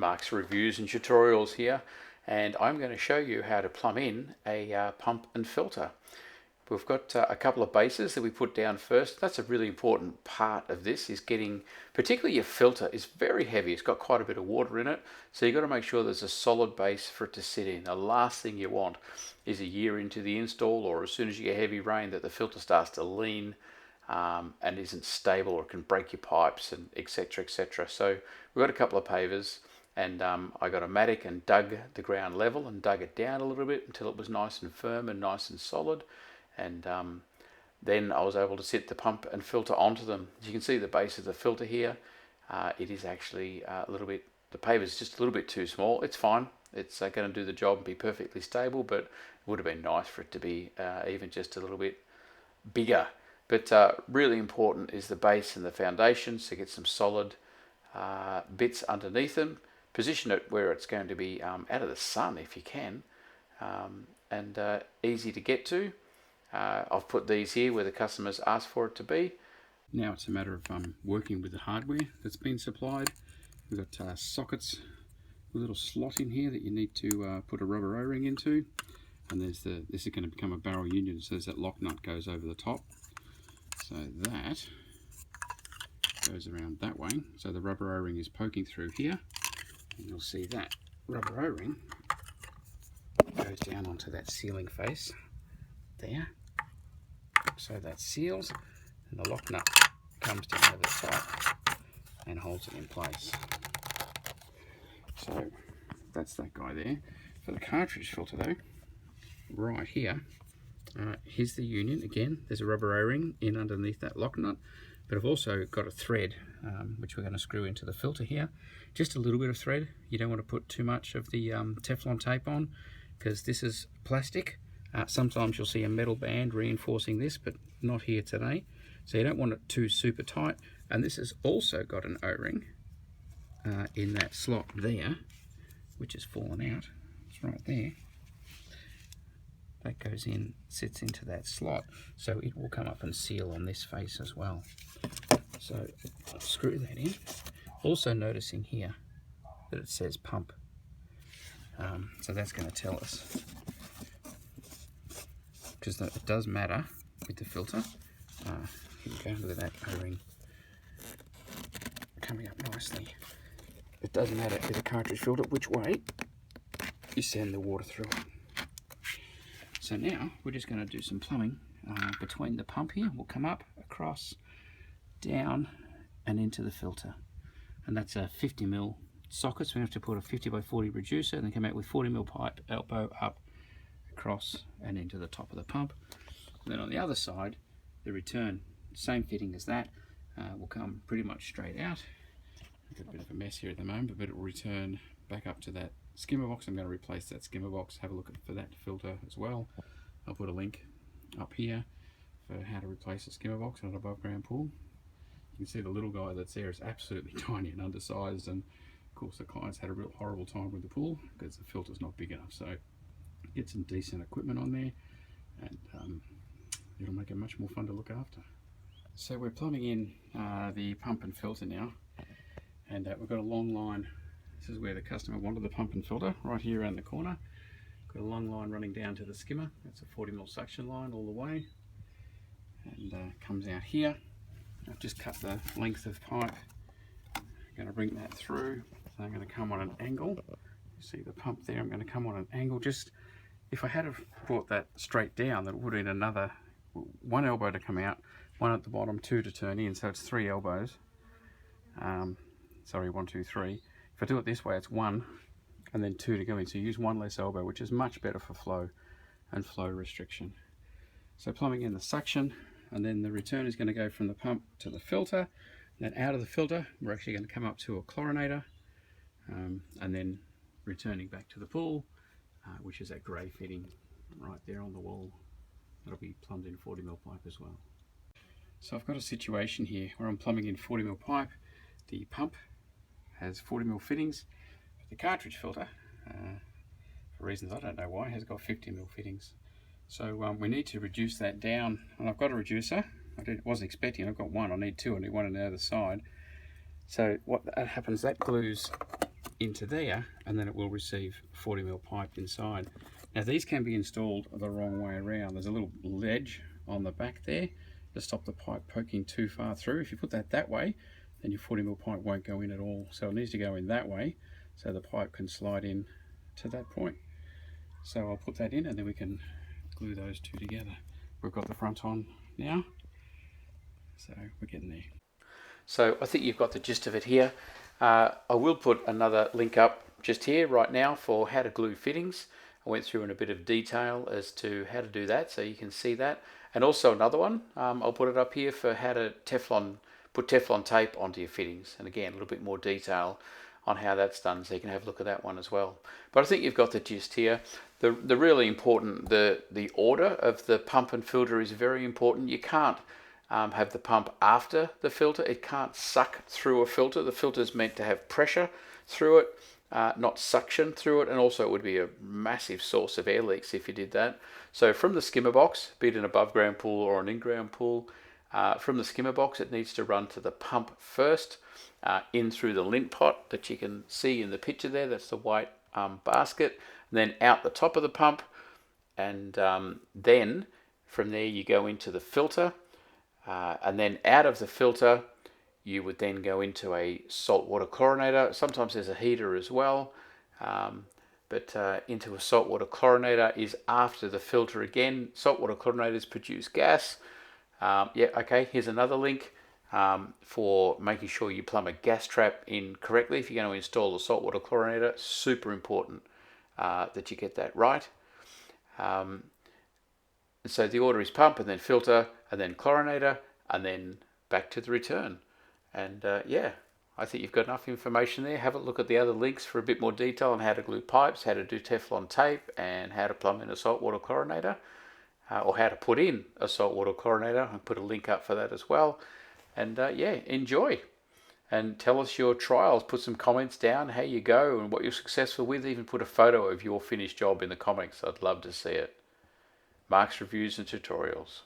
Mark's reviews and tutorials here, and I'm going to show you how to plumb in a pump and filter. We've got a couple of bases that we put down first. That's a really important part of this, is getting, particularly your filter is very heavy. It's got quite a bit of water in it, so you've got to make sure there's a solid base for it to sit in. The last thing you want is a year into the install, or as soon as you get heavy rain, that the filter starts to lean and isn't stable, or can break your pipes, and etc, etc. So we've got a couple of pavers, and I got a mattock and dug the ground level and dug it down a little bit until it was nice and firm and nice and solid. And then I was able to sit the pump and filter onto them. As you can see, the base of the filter here, it is actually a little bit, the paver is just a little bit too small. It's fine, it's going to do the job and be perfectly stable, but it would have been nice for it to be even just a little bit bigger. But really important is the base and the foundation, so get some solid bits underneath them. Position it where it's going to be out of the sun if you can, and easy to get to. I've put these here where the customers asked for it to be. Now it's a matter of working with the hardware that's been supplied. We've got sockets, a little slot in here that you need to put a rubber O-ring into, and this is going to become a barrel union, so that lock nut goes over the top. So that goes around that way. So the rubber O-ring is poking through here, and you'll see that rubber O-ring goes down onto that sealing face there. So that seals, and the lock nut comes down over the top and holds it in place. So that's that guy there. For the cartridge filter though, right here, here's the union. Again, there's a rubber O-ring in underneath that lock nut, but I've also got a thread which we're going to screw into the filter here. Just a little bit of thread. You don't want to put too much of the Teflon tape on, because this is plastic. Sometimes you'll see a metal band reinforcing this, but not here today. So you don't want it too super tight. And this has also got an O-ring in that slot there, which has fallen out. It's right there. That goes in, sits into that slot, so it will come up and seal on this face as well. So I'll screw that in. Also noticing here that it says pump. So that's going to tell us, because it does matter with the filter. Here we go, look at that O-ring coming up nicely. It does matter with a cartridge filter which way you send the water through it. So now we're just going to do some plumbing between the pump here. We'll come up, across, down and into the filter. And that's a 50mm socket, so we have to put a 50x40 reducer and then come out with 40mm pipe, elbow up, across and into the top of the pump. And then on the other side, the return, same fitting as that, will come pretty much straight out. I've got a bit of a mess here at the moment, but it will return back up to that skimmer box. I'm going to replace that skimmer box, have a look for that filter as well. I'll put a link up here for how to replace a skimmer box on an above ground pool. You can see the little guy that's there is absolutely tiny and undersized, and of course the client's had a real horrible time with the pool because the filter's not big enough. So get some decent equipment on there, and it'll make it much more fun to look after. So we're plumbing in the pump and filter now, and we've got a long line. This is where the customer wanted the pump and filter, right here around the corner. Got a long line running down to the skimmer. That's a 40mm suction line all the way, and comes out here. I've just cut the length of pipe. I'm going to bring that through. So I'm going to come on an angle. You see the pump there, I'm going to come on an angle. Just, if I had have brought that straight down, that would have been another one elbow to come out, one at the bottom, two to turn in, so it's 3 elbows. Sorry, 1, 2, 3. If I do it this way, it's 1 and then 2 to go in, so you use 1 less elbow, which is much better for flow and flow restriction. So plumbing in the suction, and then the return is going to go from the pump to the filter, and then out of the filter we're actually going to come up to a chlorinator, and then returning back to the pool, which is that grey fitting right there on the wall. That'll be plumbed in 40mm pipe as well. So I've got a situation here where I'm plumbing in 40mm pipe. The pump has 40mm fittings, but the cartridge filter, for reasons I don't know why, has got 50mm fittings. So we need to reduce that down, and I've got a reducer. I wasn't expecting, I've got one, I need two, I need one on the other side. So what happens, that glues into there, and then it will receive 40mm pipe inside. Now these can be installed the wrong way around. There's a little ledge on the back there to stop the pipe poking too far through. If you put that way, then your 40mm pipe won't go in at all. So it needs to go in that way so the pipe can slide in to that point. So I'll put that in and then we can glue those two together. We've got the front on now, so we're getting there. So I think you've got the gist of it here. I will put another link up just here right now for how to glue fittings. I went through in a bit of detail as to how to do that, so you can see that. And also another one, I'll put it up here for how to put Teflon tape onto your fittings. And again, a little bit more detail on how that's done, so you can have a look at that one as well. But I think you've got the gist here. The really important, the order of the pump and filter is very important. You can't have the pump after the filter. It can't suck through a filter. The filter is meant to have pressure through it, not suction through it, and also it would be a massive source of air leaks if you did that. So from the skimmer box, be it an above ground pool or an in-ground pool, from the skimmer box it needs to run to the pump first, in through the lint pot that you can see in the picture there. That's the white basket, and then out the top of the pump, and then from there you go into the filter, and then out of the filter you would then go into a saltwater chlorinator. Sometimes there's a heater as well, but into a saltwater chlorinator is after the filter again. Saltwater chlorinators produce gas. Yeah, okay, here's another link for making sure you plumb a gas trap in correctly. If you're going to install a saltwater chlorinator, super important that you get that right. So the order is pump and then filter and then chlorinator and then back to the return. And yeah, I think you've got enough information there. Have a look at the other links for a bit more detail on how to glue pipes, how to do Teflon tape, and how to plumb in a saltwater chlorinator, or how to put in a saltwater chlorinator. I'll put a link up for that as well. And yeah, enjoy. And tell us your trials. Put some comments down, how you go and what you're successful with. Even put a photo of your finished job in the comments. I'd love to see it. Mark's Reviews and Tutorials.